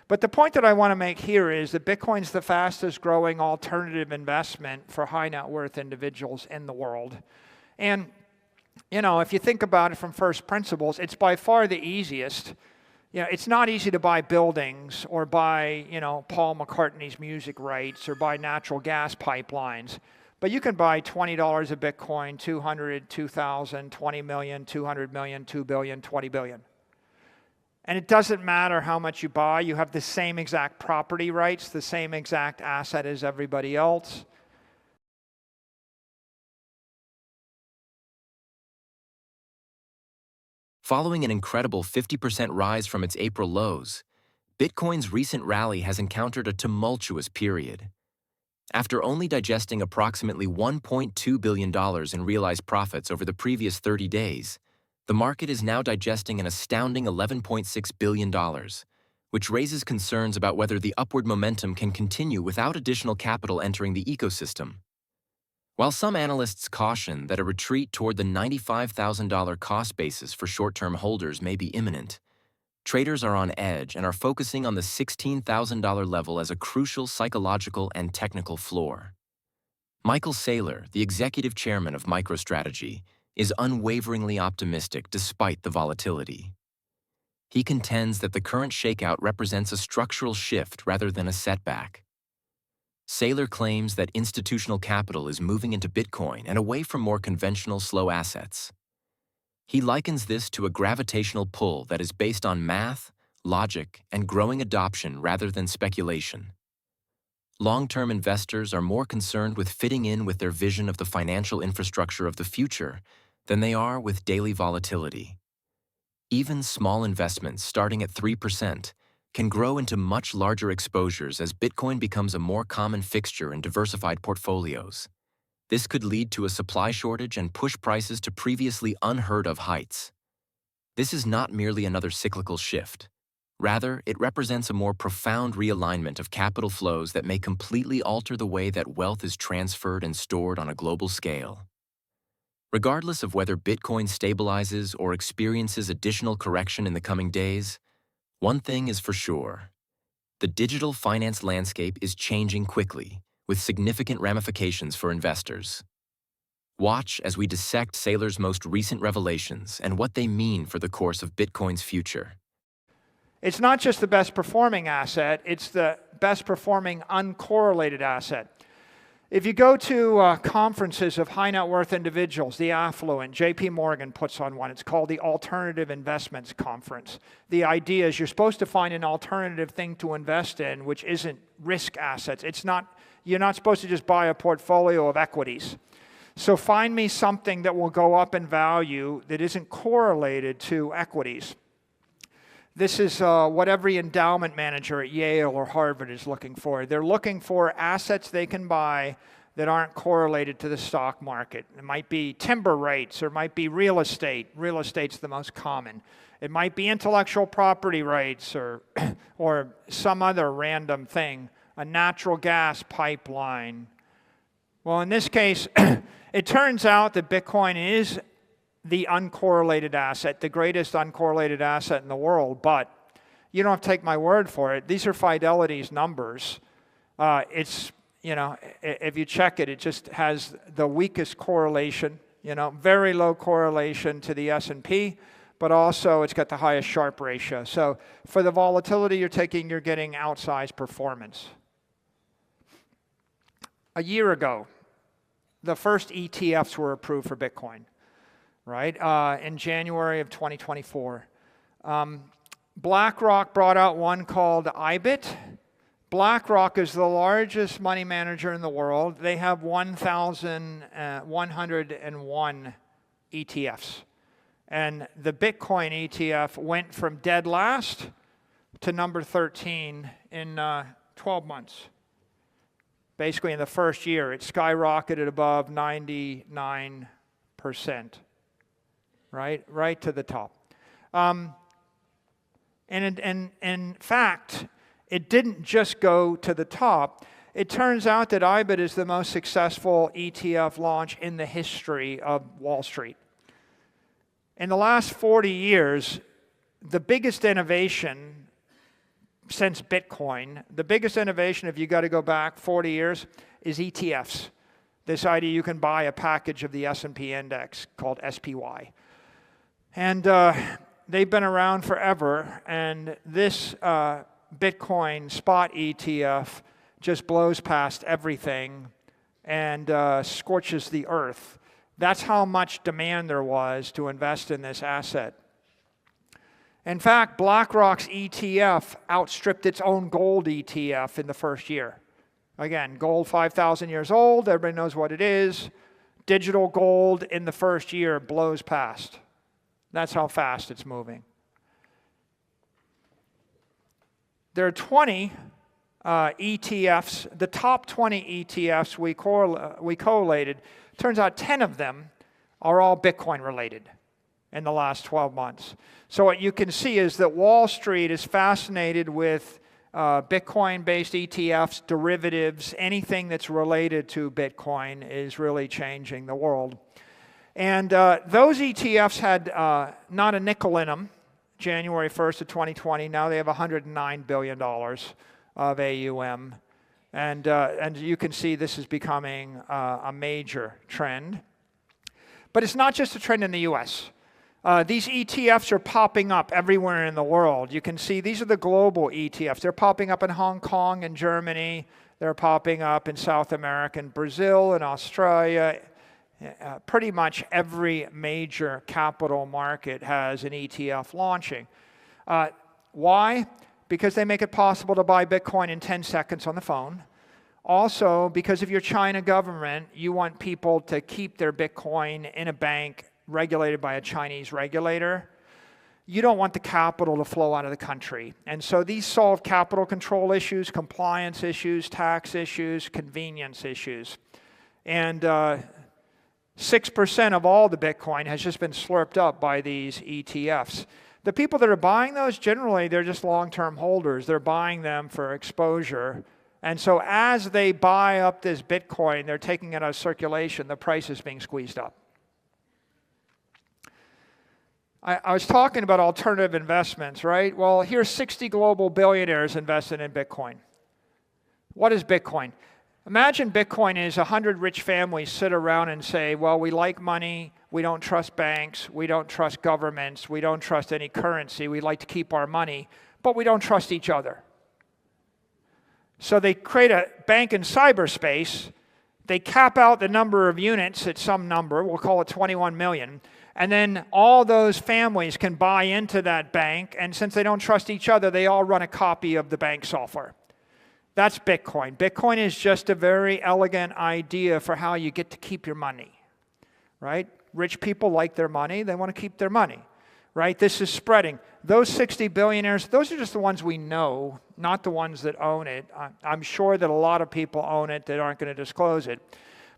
But the point that I want to make here is that Bitcoin's the fastest growing alternative investment for high net worth individuals in the world. And, you know, if you think about it from first principles, it's by far the easiest. You know, it's not easy to buy buildings or buy, you know, Paul McCartney's music rights or buy natural gas pipelines. But you can buy $20 a Bitcoin, 200, 2,000, 20 million, 200 million, 2 billion, 20 billion. And it doesn't matter how much you buy. You have the same exact property rights, the same exact asset as everybody else. Following an incredible 50% rise from its April lows, Bitcoin's recent rally has encountered a tumultuous period. After only digesting approximately $1.2 billion in realized profits over the previous 30 days, the market is now digesting an astounding $11.6 billion, which raises concerns about whether the upward momentum can continue without additional capital entering the ecosystem. While some analysts caution that a retreat toward the $95,000 cost basis for short-term holders may be imminent, traders are on edge and are focusing on the $16,000 level as a crucial psychological and technical floor. Michael Saylor, the executive chairman of MicroStrategy, is unwaveringly optimistic despite the volatility. He contends that the current shakeout represents a structural shift rather than a setback. Saylor claims that institutional capital is moving into Bitcoin and away from more conventional slow assets. He likens this to a gravitational pull that is based on math, logic, and growing adoption rather than speculation. Long-term investors are more concerned with fitting in with their vision of the financial infrastructure of the future than they are with daily volatility. Even small investments starting at 3% can grow into much larger exposures as Bitcoin becomes a more common fixture in diversified portfolios. This could lead to a supply shortage and push prices to previously unheard of heights. This is not merely another cyclical shift. Rather, it represents a more profound realignment of capital flows that may completely alter the way that wealth is transferred and stored on a global scale. Regardless of whether Bitcoin stabilizes or experiences additional correction in the coming days, one thing is for sure. The digital finance landscape is changing quickly, with significant ramifications for investors. Watch as we dissect Saylor's most recent revelations and what they mean for the course of Bitcoin's future. It's not just the best performing asset, it's the best performing uncorrelated asset. If you go to conferences of high net worth individuals, the affluent, JP Morgan puts on one. It's called the Alternative Investments Conference. The idea is you're supposed to find an alternative thing to invest in which isn't risk assets. You're not supposed to just buy a portfolio of equities. So find me something that will go up in value that isn't correlated to equities. This is what every endowment manager at Yale or Harvard is looking for. They're looking for assets they can buy that aren't correlated to the stock market. It might be timber rights, or it might be real estate. Real estate's the most common. It might be intellectual property rights or some other random thing, a natural gas pipeline. Well, in this case, it turns out that Bitcoin is the uncorrelated asset, the greatest uncorrelated asset in the world, but you don't have to take my word for it. These are Fidelity's numbers. It's, you know, if you check it, it just has the weakest correlation, you know, very low correlation to the S&P, but also it's got the highest Sharpe ratio. So for the volatility you're taking, you're getting outsized performance. A year ago, the first ETFs were approved for Bitcoin. Right, in January of 2024. BlackRock brought out one called IBIT. BlackRock is the largest money manager in the world. They have 1,101 ETFs. And the Bitcoin ETF went from dead last to number 13 in 12 months. Basically, in the first year, it skyrocketed above 99%. Right to the top. And in fact, it didn't just go to the top. It turns out that IBIT is the most successful ETF launch in the history of Wall Street. In the last 40 years, the biggest innovation since Bitcoin. The biggest innovation, if you got to go back 40 years, is ETFs. This idea you can buy a package of the S&P index called SPY. And they've been around forever, and this Bitcoin spot ETF just blows past everything and scorches the earth. That's how much demand there was to invest in this asset. In fact, BlackRock's ETF outstripped its own gold ETF in the first year. Again, gold 5,000 years old, everybody knows what it is. Digital gold in the first year blows past. That's how fast it's moving. There are 20 ETFs. The top 20 ETFs we collated, turns out 10 of them are all Bitcoin related in the last 12 months. So what you can see is that Wall Street is fascinated with Bitcoin-based ETFs, derivatives, anything that's related to Bitcoin is really changing the world. And those ETFs had not a nickel in them January 1st of 2020. Now they have $109 billion of AUM. And you can see this is becoming a major trend. But it's not just a trend in the US. These ETFs are popping up everywhere in the world. You can see these are the global ETFs. They're popping up in Hong Kong and Germany. They're popping up in South America and Brazil and Australia. Pretty much every major capital market has an ETF launching. Why? Because they make it possible to buy Bitcoin in 10 seconds on the phone. Also, because if you're China government, you want people to keep their Bitcoin in a bank regulated by a Chinese regulator. You don't want the capital to flow out of the country. And so these solve capital control issues, compliance issues, tax issues, convenience issues. And 6% of all the Bitcoin has just been slurped up by these ETFs. The people that are buying those, generally, they're just long-term holders. They're buying them for exposure. And so as they buy up this Bitcoin, they're taking it out of circulation. The price is being squeezed up. I was talking about alternative investments, right? Well, here's 60 global billionaires invested in Bitcoin. What is Bitcoin? Imagine Bitcoin is 100 rich families sit around and say, well, we like money, we don't trust banks, we don't trust governments, we don't trust any currency, we like to keep our money, but we don't trust each other. So they create a bank in cyberspace, they cap out the number of units at some number, we'll call it 21 million, and then all those families can buy into that bank, and since they don't trust each other, they all run a copy of the bank software. That's Bitcoin. Bitcoin is just a very elegant idea for how you get to keep your money, right? Rich people like their money. They want to keep their money, right? This is spreading. Those 60 billionaires, those are just the ones we know, not the ones that own it. I'm sure that a lot of people own it that aren't going to disclose it.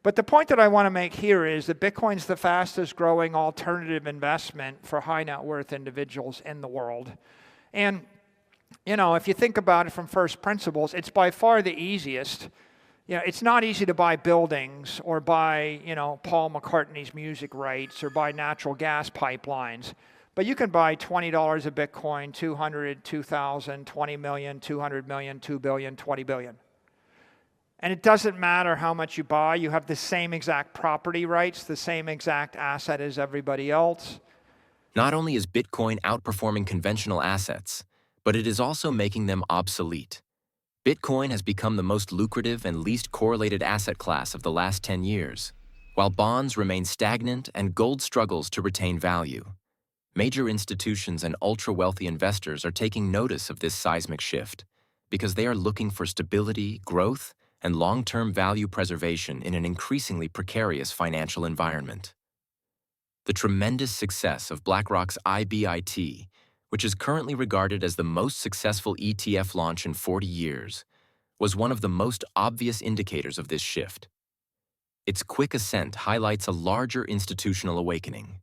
But the point that I want to make here is that Bitcoin's the fastest growing alternative investment for high net worth individuals in the world. And you know, if you think about it from first principles, it's by far the easiest. You know, it's not easy to buy buildings or buy, you know, Paul McCartney's music rights or buy natural gas pipelines. But you can buy $20 of Bitcoin, 200, 2,000, 20 million, 200 million, 2 billion, 20 billion. And it doesn't matter how much you buy. You have the same exact property rights, the same exact asset as everybody else. Not only is Bitcoin outperforming conventional assets, but it is also making them obsolete. Bitcoin has become the most lucrative and least correlated asset class of the last 10 years, while bonds remain stagnant and gold struggles to retain value. Major institutions and ultra-wealthy investors are taking notice of this seismic shift because they are looking for stability, growth, and long-term value preservation in an increasingly precarious financial environment. The tremendous success of BlackRock's IBIT, which is currently regarded as the most successful ETF launch in 40 years, was one of the most obvious indicators of this shift. Its quick ascent highlights a larger institutional awakening.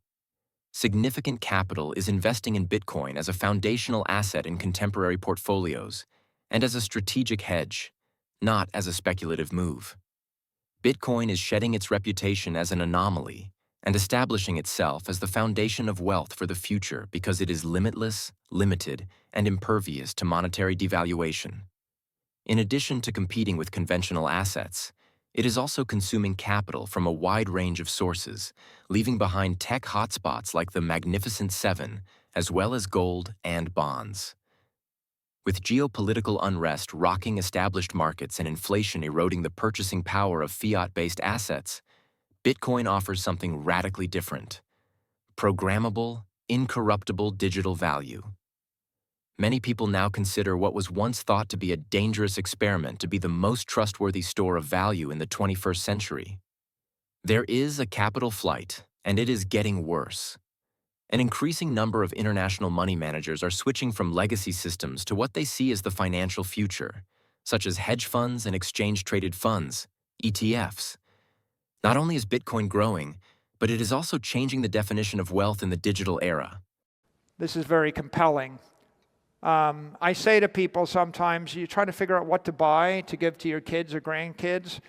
Significant capital is investing in Bitcoin as a foundational asset in contemporary portfolios and as a strategic hedge, not as a speculative move. Bitcoin is shedding its reputation as an anomaly and establishing itself as the foundation of wealth for the future because it is limitless, limited, and impervious to monetary devaluation. In addition to competing with conventional assets, it is also consuming capital from a wide range of sources, leaving behind tech hotspots like the Magnificent Seven, as well as gold and bonds. With geopolitical unrest rocking established markets and inflation eroding the purchasing power of fiat-based assets, Bitcoin offers something radically different: programmable, incorruptible digital value. Many people now consider what was once thought to be a dangerous experiment to be the most trustworthy store of value in the 21st century. There is a capital flight, and it is getting worse. An increasing number of international money managers are switching from legacy systems to what they see as the financial future, such as hedge funds and exchange-traded funds, ETFs. Not only is Bitcoin growing, but it is also changing the definition of wealth in the digital era. This is very compelling. I say to people sometimes, you try to figure out what to buy to give to your kids or grandkids.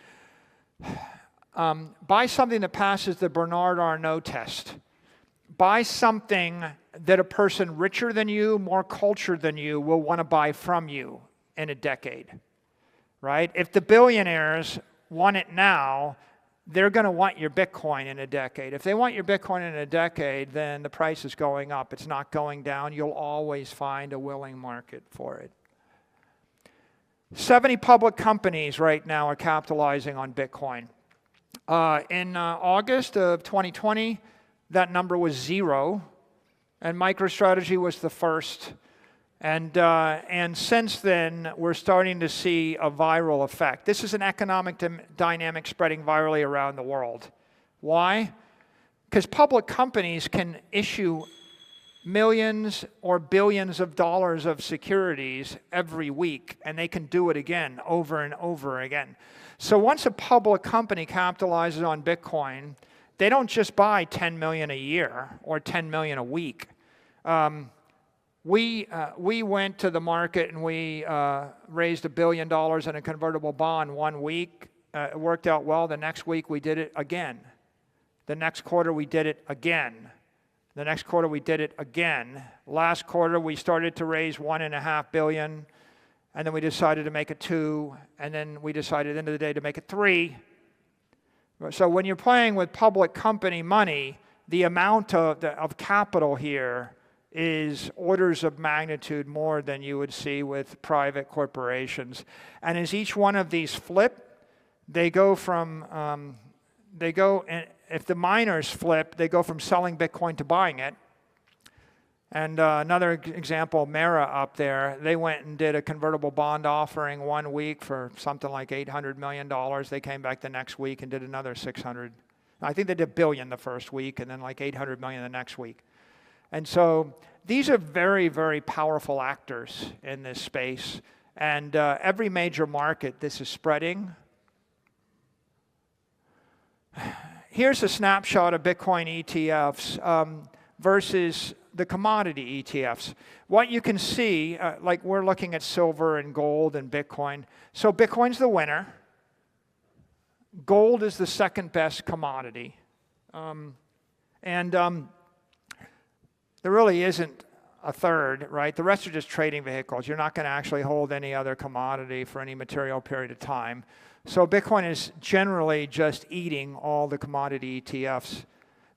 Buy something that passes the Bernard Arnault test. Buy something that a person richer than you, more cultured than you, will want to buy from you in a decade, right? If the billionaires want it now, they're going to want your Bitcoin in a decade. If they want your Bitcoin in a decade, then the price is going up. It's not going down. You'll always find a willing market for it. 70 public companies right now are capitalizing on Bitcoin. In August of 2020, that number was 0, and MicroStrategy was the first. And since then, we're starting to see a viral effect. This is an economic dynamic spreading virally around the world. Why? Because public companies can issue millions or billions of dollars of securities every week, and they can do it again, over and over again. So once a public company capitalizes on Bitcoin, they don't just buy 10 million a year or 10 million a week. We went to the market and we raised $1 billion in a convertible bond 1 week. It worked out well. The next week we did it again. The next quarter we did it again. The next quarter we did it again. Last quarter we started to raise $1.5 billion, and then we decided to make it 2, and then we decided at the end of the day to make it 3. So when you're playing with public company money, the amount of capital here is orders of magnitude more than you would see with private corporations. And as each one of these flip, they go from, if the miners flip, they go from selling Bitcoin to buying it. And another example, Mara up there, they went and did a convertible bond offering 1 week for something like $800 million. They came back the next week and did another 600. I think they did $1 billion the first week and then like $800 million the next week. And so these are very, very powerful actors in this space. And every major market, this is spreading. Here's a snapshot of Bitcoin ETFs versus the commodity ETFs. What you can see, like we're looking at silver and gold and Bitcoin. So Bitcoin's the winner. Gold is the second best commodity. There really isn't a third, right? The rest are just trading vehicles. You're not going to actually hold any other commodity for any material period of time. So Bitcoin is generally just eating all the commodity ETFs.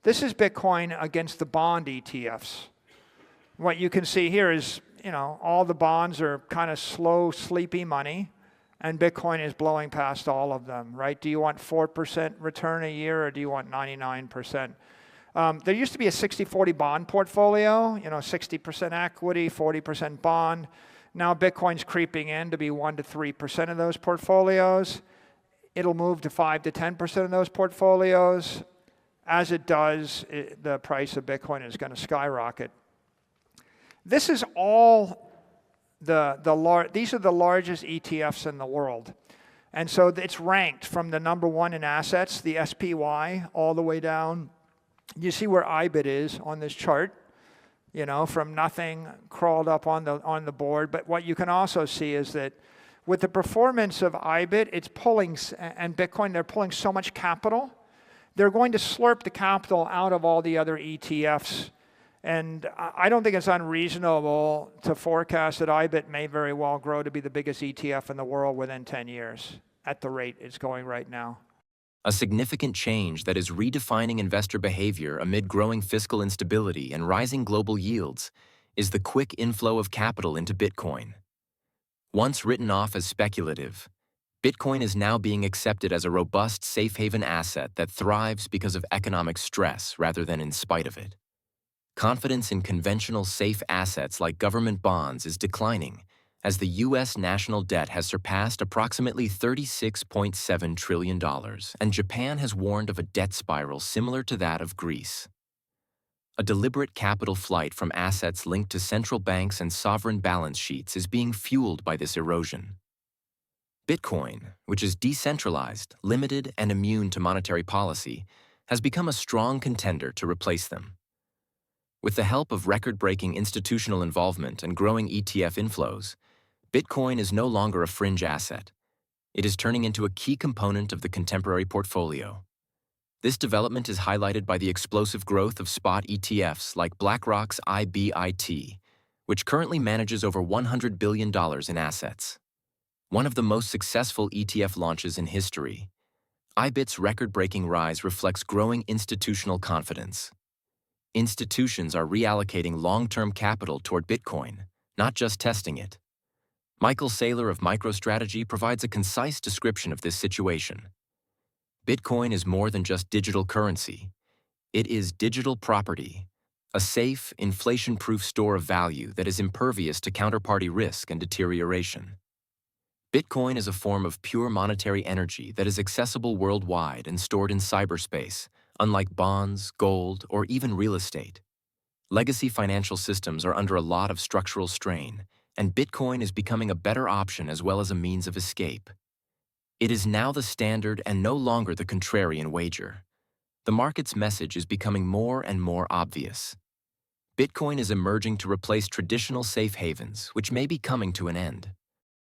This is Bitcoin against the bond ETFs. What you can see here is, all the bonds are kind of slow, sleepy money, and Bitcoin is blowing past all of them, right? Do you want 4% return a year, or do you want 99%? There used to be a 60-40 bond portfolio, 60% equity, 40% bond. Now Bitcoin's creeping in to be 1 to 3% of those portfolios. It'll move to 5 to 10% of those portfolios. As it does, the price of Bitcoin is going to skyrocket. This is all these are the largest ETFs in the world. And so it's ranked from the number 1 in assets, the SPY, all the way down. You see where IBIT is on this chart, from nothing crawled up on the board. But what you can also see is that with the performance of IBIT, it's pulling, and Bitcoin, they're pulling so much capital they're going to slurp the capital out of all the other ETFs. And I don't think it's unreasonable to forecast that IBIT may very well grow to be the biggest ETF in the world within 10 years at the rate it's going right now. A significant change that is redefining investor behavior amid growing fiscal instability and rising global yields is the quick inflow of capital into Bitcoin. Once written off as speculative, Bitcoin is now being accepted as a robust safe haven asset that thrives because of economic stress rather than in spite of it. Confidence in conventional safe assets like government bonds is declining as the U.S. national debt has surpassed approximately $36.7 trillion, and Japan has warned of a debt spiral similar to that of Greece. A deliberate capital flight from assets linked to central banks and sovereign balance sheets is being fueled by this erosion. Bitcoin, which is decentralized, limited, and immune to monetary policy, has become a strong contender to replace them. With the help of record-breaking institutional involvement and growing ETF inflows, Bitcoin is no longer a fringe asset. It is turning into a key component of the contemporary portfolio. This development is highlighted by the explosive growth of spot ETFs like BlackRock's IBIT, which currently manages over $100 billion in assets. One of the most successful ETF launches in history, IBIT's record-breaking rise reflects growing institutional confidence. Institutions are reallocating long-term capital toward Bitcoin, not just testing it. Michael Saylor of MicroStrategy provides a concise description of this situation. Bitcoin is more than just digital currency. It is digital property, a safe, inflation-proof store of value that is impervious to counterparty risk and deterioration. Bitcoin is a form of pure monetary energy that is accessible worldwide and stored in cyberspace, unlike bonds, gold, or even real estate. Legacy financial systems are under a lot of structural strain, and Bitcoin is becoming a better option as well as a means of escape. It is now the standard and no longer the contrarian wager. The market's message is becoming more and more obvious. Bitcoin is emerging to replace traditional safe havens, which may be coming to an end.